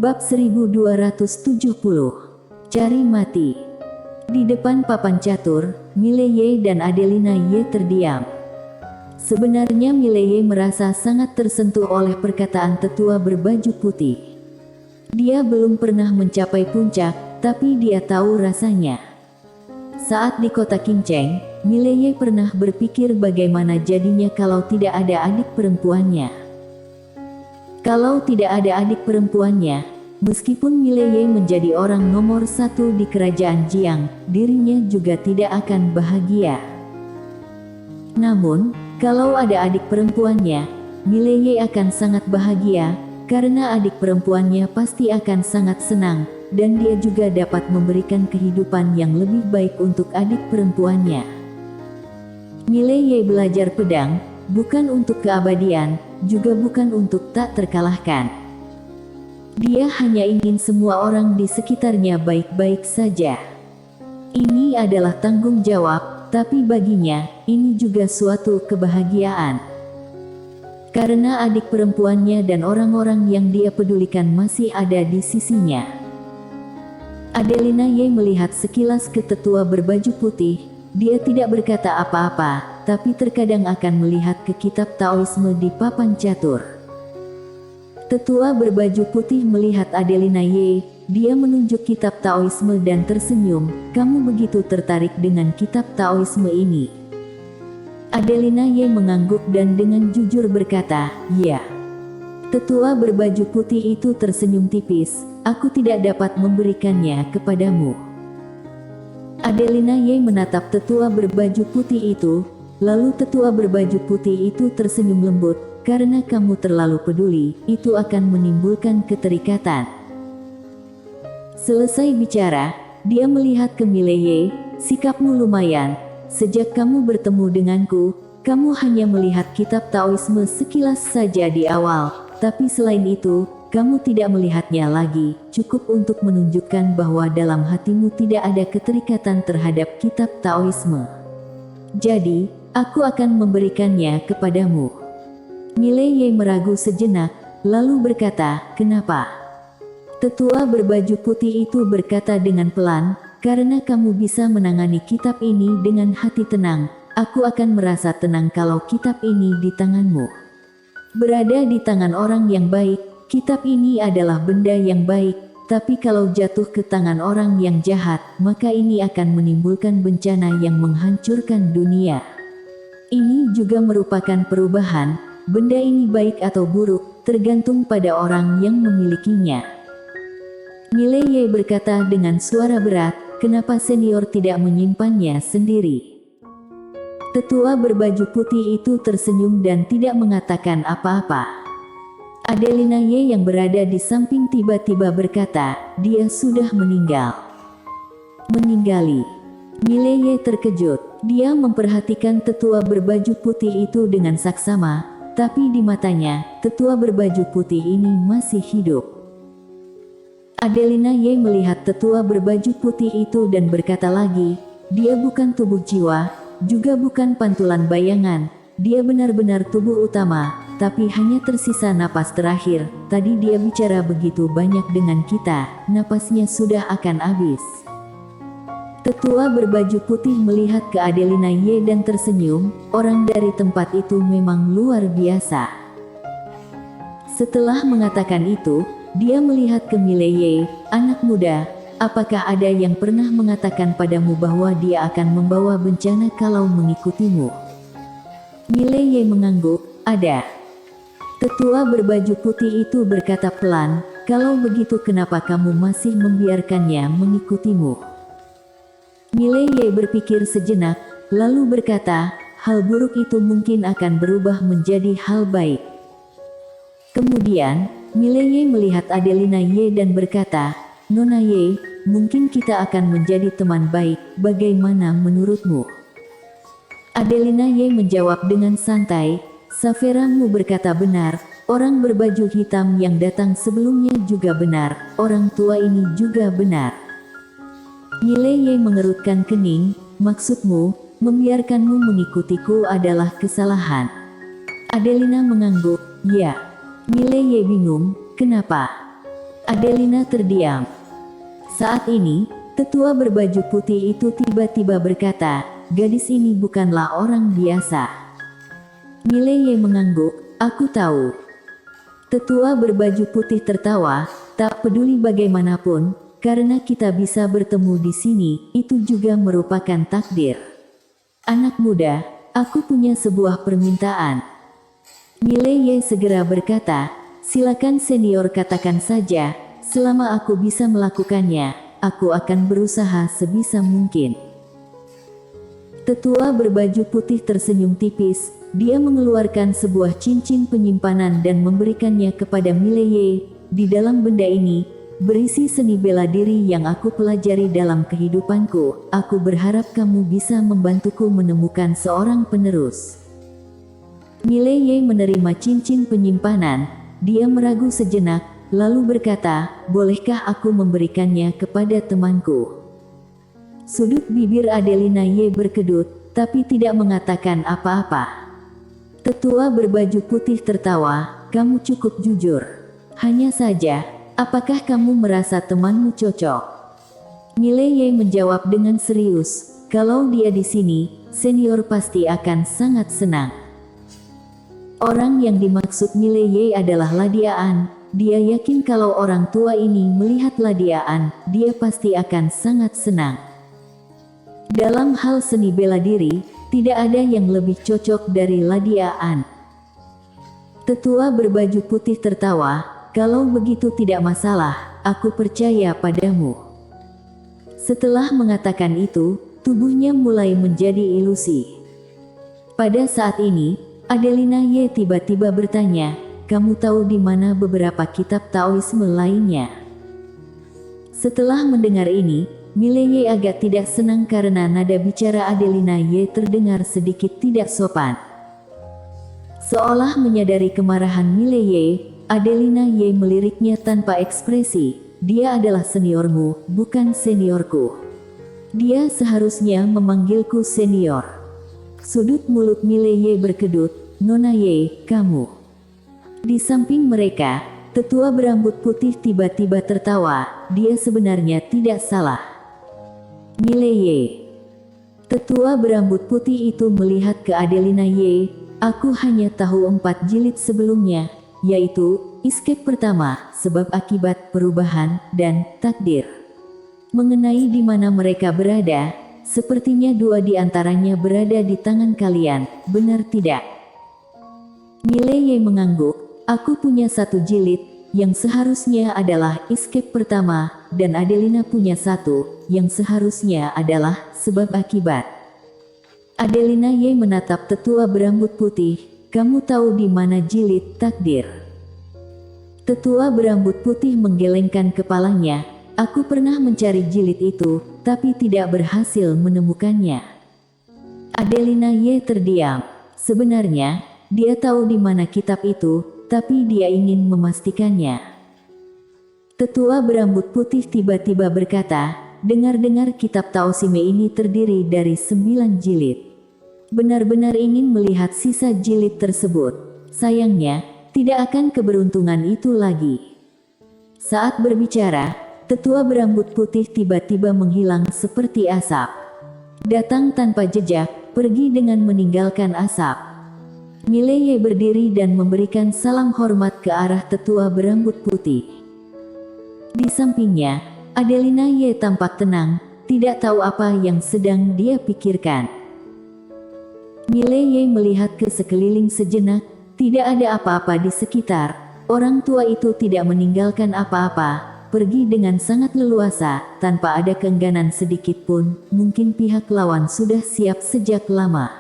Bab 1270. Cari mati. Di depan papan catur, Mileye dan Adelina Ye terdiam. Sebenarnya Mileye merasa sangat tersentuh oleh perkataan tetua berbaju putih. Dia belum pernah mencapai puncak, tapi dia tahu rasanya. Saat di kota Kinceng, Mileye pernah berpikir bagaimana jadinya kalau tidak ada adik perempuannya. Kalau tidak ada adik perempuannya, meskipun Mileye menjadi orang nomor 1 di kerajaan Jiang, dirinya juga tidak akan bahagia. Namun, kalau ada adik perempuannya, Mileye akan sangat bahagia, karena adik perempuannya pasti akan sangat senang, dan dia juga dapat memberikan kehidupan yang lebih baik untuk adik perempuannya. Mileye belajar pedang, bukan untuk keabadian, juga bukan untuk tak terkalahkan. Dia hanya ingin semua orang di sekitarnya baik-baik saja. Ini adalah tanggung jawab, tapi baginya, ini juga suatu kebahagiaan. Karena adik perempuannya dan orang-orang yang dia pedulikan masih ada di sisinya. Adelina Ye melihat sekilas ke tetua berbaju putih. Dia tidak berkata apa-apa, tapi terkadang akan melihat ke kitab Taoisme di papan catur. Tetua berbaju putih melihat Adelina Ye, dia menunjuk kitab Taoisme dan tersenyum. "Kamu begitu tertarik dengan kitab Taoisme ini?" Adelina Ye mengangguk dan dengan jujur berkata, "Ya." Tetua berbaju putih itu tersenyum tipis, "Aku tidak dapat memberikannya kepadamu." Adelina Ye menatap tetua berbaju putih itu, lalu tetua berbaju putih itu tersenyum lembut, "Karena kamu terlalu peduli, itu akan menimbulkan keterikatan." Selesai bicara, dia melihat ke Mileye, "Sikapmu lumayan. Sejak kamu bertemu denganku, kamu hanya melihat kitab Taoisme sekilas saja di awal, tapi selain itu, kamu tidak melihatnya lagi, cukup untuk menunjukkan bahwa dalam hatimu tidak ada keterikatan terhadap kitab Taoisme. Jadi, aku akan memberikannya kepadamu." Mileye meragu sejenak, lalu berkata, "Kenapa?" Tetua berbaju putih itu berkata dengan pelan, "Karena kamu bisa menangani kitab ini dengan hati tenang, aku akan merasa tenang kalau kitab ini di tanganmu. Berada di tangan orang yang baik, kitab ini adalah benda yang baik, tapi kalau jatuh ke tangan orang yang jahat, maka ini akan menimbulkan bencana yang menghancurkan dunia. Ini juga merupakan perubahan, benda ini baik atau buruk, tergantung pada orang yang memilikinya." Mileye berkata dengan suara berat, "Kenapa senior tidak menyimpannya sendiri?" Tetua berbaju putih itu tersenyum dan tidak mengatakan apa-apa. Adelina Ye yang berada di samping tiba-tiba berkata, "Dia sudah meninggal." "Meninggali?" Mileye terkejut. Dia memperhatikan tetua berbaju putih itu dengan saksama, tapi di matanya, tetua berbaju putih ini masih hidup. Adelina Ye melihat tetua berbaju putih itu dan berkata lagi, "Dia bukan tubuh jiwa, juga bukan pantulan bayangan. Dia benar-benar tubuh utama, tapi hanya tersisa napas terakhir. Tadi dia bicara begitu banyak dengan kita, napasnya sudah akan habis." Tetua berbaju putih melihat ke Adelina Ye dan tersenyum, orang dari tempat itu memang luar biasa. Setelah mengatakan itu, dia melihat ke Mileye, "Anak muda, apakah ada yang pernah mengatakan padamu bahwa dia akan membawa bencana kalau mengikutimu?" Mileye mengangguk, "Ada." Tetua berbaju putih itu berkata pelan, "Kalau begitu kenapa kamu masih membiarkannya mengikutimu?" Mileye berpikir sejenak, lalu berkata, "Hal buruk itu mungkin akan berubah menjadi hal baik." Kemudian, Mileye melihat Adelina Ye dan berkata, "Nona Ye, mungkin kita akan menjadi teman baik, bagaimana menurutmu?" Adelina Ye menjawab dengan santai, "Saveramu berkata benar, orang berbaju hitam yang datang sebelumnya juga benar, orang tua ini juga benar." Mileye mengerutkan kening, "Maksudmu, membiarkanmu mengikutiku adalah kesalahan?" Adelina mengangguk, "Ya." Mileye bingung, "Kenapa?" Adelina terdiam. Saat ini, tetua berbaju putih itu tiba-tiba berkata, gadis ini bukanlah orang biasa. Mileye mengangguk, aku tahu. Tetua berbaju putih tertawa, tak peduli bagaimanapun, karena kita bisa bertemu di sini, itu juga merupakan takdir. Anak muda, aku punya sebuah permintaan. Mileye segera berkata, silakan senior katakan saja, selama aku bisa melakukannya, aku akan berusaha sebisa mungkin. Tetua berbaju putih tersenyum tipis, dia mengeluarkan sebuah cincin penyimpanan dan memberikannya kepada Mileye. Di dalam benda ini, berisi seni bela diri yang aku pelajari dalam kehidupanku. Aku berharap kamu bisa membantuku menemukan seorang penerus. Mileye menerima cincin penyimpanan, dia meragu sejenak, lalu berkata, bolehkah aku memberikannya kepada temanku? Sudut bibir Adelina Ye berkedut, tapi tidak mengatakan apa-apa. Tetua berbaju putih tertawa, kamu cukup jujur. Hanya saja, apakah kamu merasa temanmu cocok? Mileye menjawab dengan serius, kalau dia di sini, senior pasti akan sangat senang. Orang yang dimaksud Mileye adalah Ladiaan. Dia yakin kalau orang tua ini melihat Ladiaan, dia pasti akan sangat senang. Dalam hal seni bela diri, tidak ada yang lebih cocok dari Ladiaan. Tetua berbaju putih tertawa, kalau begitu tidak masalah, aku percaya padamu. Setelah mengatakan itu, tubuhnya mulai menjadi ilusi. Pada saat ini, Adelina Ye tiba-tiba bertanya, kamu tahu di mana beberapa kitab Taoisme lainnya? Setelah mendengar ini, Mileye agak tidak senang karena nada bicara Adelina Ye terdengar sedikit tidak sopan. Seolah menyadari kemarahan Mileye, Adelina Ye meliriknya tanpa ekspresi, dia adalah seniormu, bukan seniorku. Dia seharusnya memanggilku senior. Sudut mulut Mileye berkedut, Nona Ye, kamu. Di samping mereka, tetua berambut putih tiba-tiba tertawa, dia sebenarnya tidak salah. Mileye. Tetua berambut putih itu melihat ke Adelina Ye, aku hanya tahu 4 jilid sebelumnya, yaitu, escape pertama, sebab akibat perubahan, dan takdir. Mengenai di mana mereka berada, sepertinya 2 di antaranya berada di tangan kalian, benar tidak? Mileye mengangguk, aku punya 1 jilid, yang seharusnya adalah escape pertama, dan Adelina punya 1, yang seharusnya adalah sebab akibat. Adelina Ye menatap tetua berambut putih, kamu tahu di mana jilid takdir? Tetua berambut putih menggelengkan kepalanya, aku pernah mencari jilid itu, tapi tidak berhasil menemukannya. Adelina Ye terdiam, sebenarnya, dia tahu di mana kitab itu, tapi dia ingin memastikannya. Tetua berambut putih tiba-tiba berkata, dengar-dengar kitab Taoisme ini terdiri dari 9 jilid. Benar-benar ingin melihat sisa jilid tersebut. Sayangnya, tidak akan keberuntungan itu lagi. Saat berbicara, tetua berambut putih tiba-tiba menghilang seperti asap. Datang tanpa jejak, pergi dengan meninggalkan asap. Mileye berdiri dan memberikan salam hormat ke arah tetua berambut putih. Di sampingnya, Adelina Ye tampak tenang, tidak tahu apa yang sedang dia pikirkan. Mileye melihat ke sekeliling sejenak, tidak ada apa-apa di sekitar. Orang tua itu tidak meninggalkan apa-apa, pergi dengan sangat leluasa, tanpa ada keengganan sedikit pun, mungkin pihak lawan sudah siap sejak lama.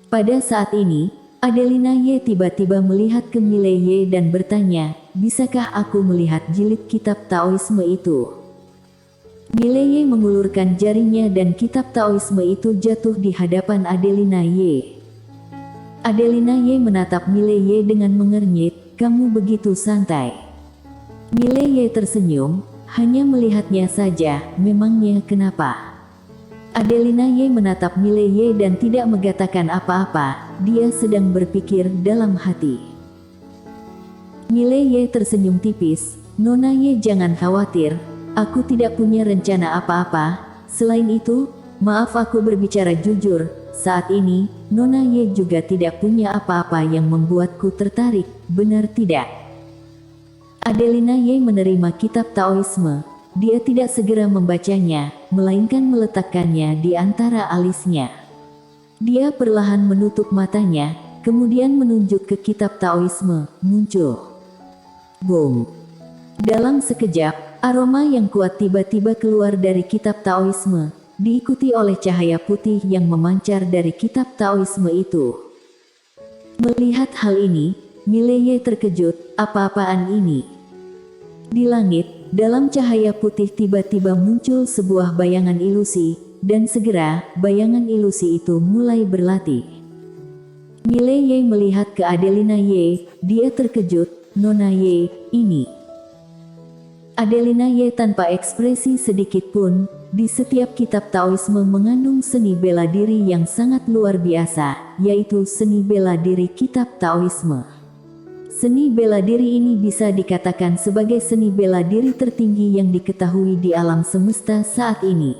Pada saat ini, Adelina Ye tiba-tiba melihat ke Mileye dan bertanya, bisakah aku melihat jilid kitab Taoisme itu? Mileye mengulurkan jarinya dan kitab Taoisme itu jatuh di hadapan Adelina Ye. Adelina Ye menatap Mileye dengan mengernyit, kamu begitu santai. Mileye tersenyum, hanya melihatnya saja, memangnya kenapa? Adelina Ye menatap Mileye dan tidak mengatakan apa-apa, dia sedang berpikir dalam hati. Mileye tersenyum tipis, "Nona Ye jangan khawatir, aku tidak punya rencana apa-apa. Selain itu, maaf aku berbicara jujur, saat ini, Nona Ye juga tidak punya apa-apa yang membuatku tertarik, benar tidak?" Adelina Ye menerima kitab Taoisme. Dia tidak segera membacanya, melainkan meletakkannya di antara alisnya. Dia perlahan menutup matanya, kemudian menunjuk ke kitab Taoisme, muncul. Boom! Dalam sekejap, aroma yang kuat tiba-tiba keluar dari kitab Taoisme, diikuti oleh cahaya putih yang memancar dari kitab Taoisme itu. Melihat hal ini, Mileye terkejut, apa-apaan ini? Di langit, dalam cahaya putih tiba-tiba muncul sebuah bayangan ilusi, dan segera, bayangan ilusi itu mulai berlatih. Mileye melihat ke Adelina Ye, dia terkejut, "Nona Ye, ini." Adelina Ye tanpa ekspresi sedikit pun, di setiap kitab Taoisme mengandung seni bela diri yang sangat luar biasa, yaitu seni bela diri kitab Taoisme. Seni bela diri ini bisa dikatakan sebagai seni bela diri tertinggi yang diketahui di alam semesta saat ini.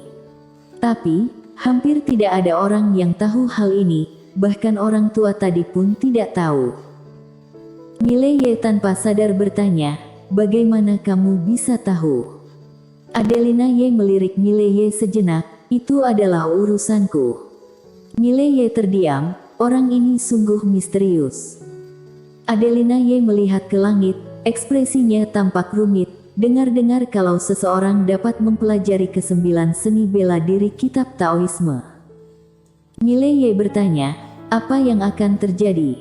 Tapi, hampir tidak ada orang yang tahu hal ini, bahkan orang tua tadi pun tidak tahu. Mileye tanpa sadar bertanya, "Bagaimana kamu bisa tahu?" Adelina Ye melirik Mileye sejenak, "Itu adalah urusanku." Mileye terdiam, orang ini sungguh misterius. Adelina Ye melihat ke langit, ekspresinya tampak rumit. Dengar-dengar kalau seseorang dapat mempelajari ke-9 seni bela diri kitab Taoisme. Mileye bertanya, "Apa yang akan terjadi?"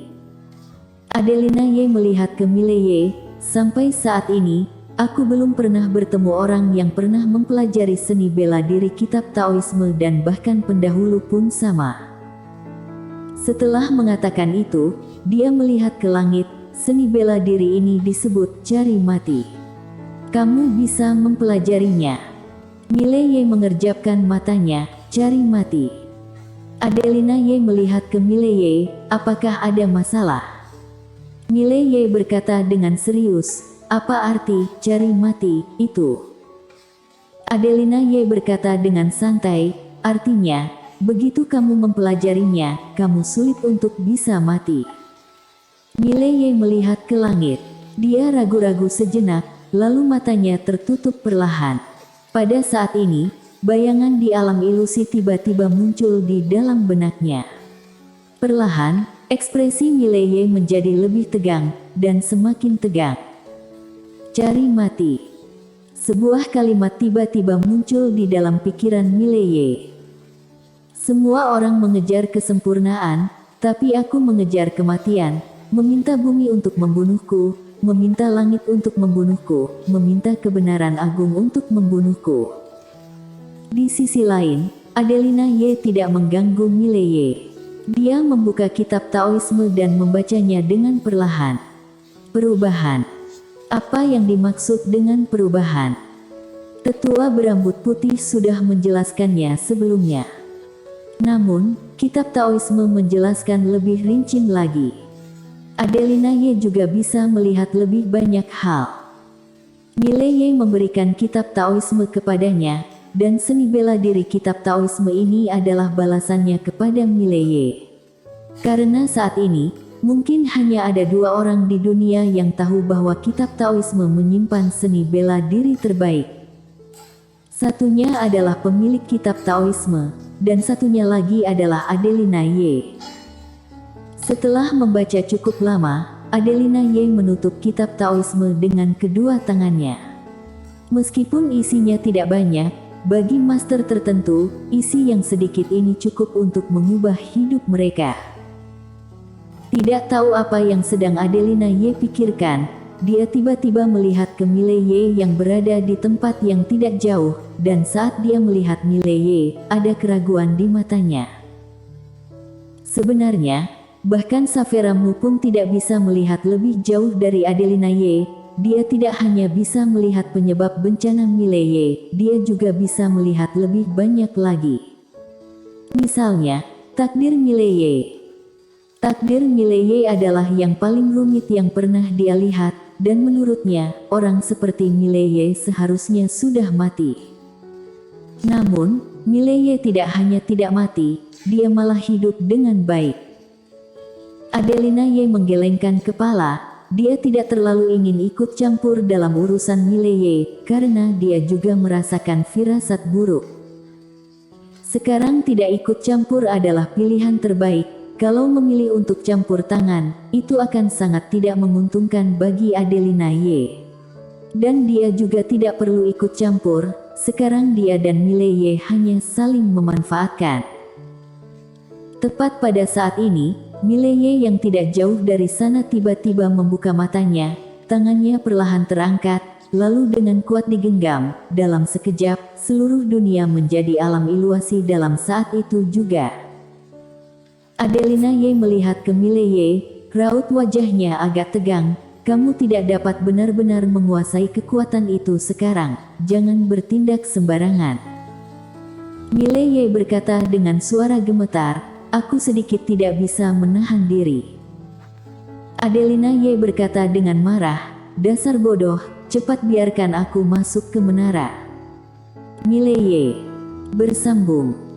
Adelina Ye melihat ke Mileye, "Sampai saat ini, aku belum pernah bertemu orang yang pernah mempelajari seni bela diri kitab Taoisme dan bahkan pendahulu pun sama." Setelah mengatakan itu, dia melihat ke langit. Seni bela diri ini disebut cari mati. Kamu bisa mempelajarinya. Mileye mengerjapkan matanya, "Cari mati." Adelina Ye melihat ke Mileye, "Apakah ada masalah?" Mileye berkata dengan serius, "Apa arti cari mati itu?" Adelina Ye berkata dengan santai, "Artinya, begitu kamu mempelajarinya, kamu sulit untuk bisa mati." Mileye melihat ke langit. Dia ragu-ragu sejenak, lalu matanya tertutup perlahan. Pada saat ini, bayangan di alam ilusi tiba-tiba muncul di dalam benaknya. Perlahan, ekspresi Mileye menjadi lebih tegang, dan semakin tegang. Cari mati. Sebuah kalimat tiba-tiba muncul di dalam pikiran Mileye. Semua orang mengejar kesempurnaan, tapi aku mengejar kematian, meminta bumi untuk membunuhku, meminta langit untuk membunuhku, meminta kebenaran agung untuk membunuhku. Di sisi lain, Adelina Ye tidak mengganggu Mileye. Dia membuka kitab Taoisme dan membacanya dengan perlahan. Perubahan. Apa yang dimaksud dengan perubahan? Tetua berambut putih sudah menjelaskannya sebelumnya. Namun, kitab Taoisme menjelaskan lebih rinci lagi. Adelina Ye juga bisa melihat lebih banyak hal. Mileye memberikan kitab Taoisme kepadanya, dan seni bela diri kitab Taoisme ini adalah balasannya kepada Mileye. Karena saat ini, mungkin hanya ada 2 orang di dunia yang tahu bahwa kitab Taoisme menyimpan seni bela diri terbaik. Satunya adalah pemilik kitab Taoisme, dan satunya lagi adalah Adelina Ye. Setelah membaca cukup lama, Adelina Ye menutup kitab Taoisme dengan kedua tangannya. Meskipun isinya tidak banyak, bagi master tertentu, isi yang sedikit ini cukup untuk mengubah hidup mereka. Tidak tahu apa yang sedang Adelina Ye pikirkan, dia tiba-tiba melihat ke Mileye yang berada di tempat yang tidak jauh, dan saat dia melihat Mileye, ada keraguan di matanya. Sebenarnya, bahkan Saveramu pun tidak bisa melihat lebih jauh dari Adelina Ye. Dia tidak hanya bisa melihat penyebab bencana Mileye, dia juga bisa melihat lebih banyak lagi. Misalnya, takdir Mileye. Takdir Mileye adalah yang paling rumit yang pernah dia lihat, dan menurutnya, orang seperti Mileye seharusnya sudah mati. Namun, Mileye tidak hanya tidak mati, dia malah hidup dengan baik. Adelina Ye menggelengkan kepala. Dia tidak terlalu ingin ikut campur dalam urusan Mileye, karena dia juga merasakan firasat buruk. Sekarang tidak ikut campur adalah pilihan terbaik. Kalau memilih untuk campur tangan, itu akan sangat tidak menguntungkan bagi Adelina Ye. Dan dia juga tidak perlu ikut campur, sekarang dia dan Mileye hanya saling memanfaatkan. Tepat pada saat ini, Mileye yang tidak jauh dari sana tiba-tiba membuka matanya, tangannya perlahan terangkat, lalu dengan kuat digenggam. Dalam sekejap, seluruh dunia menjadi alam iluasi dalam saat itu juga. Adelina Ye melihat ke Mileye, raut wajahnya agak tegang. Kamu tidak dapat benar-benar menguasai kekuatan itu sekarang, jangan bertindak sembarangan. Mileye berkata dengan suara gemetar, aku sedikit tidak bisa menahan diri. Adelina Ye berkata dengan marah, dasar bodoh, cepat biarkan aku masuk ke menara. Mileye bersambung.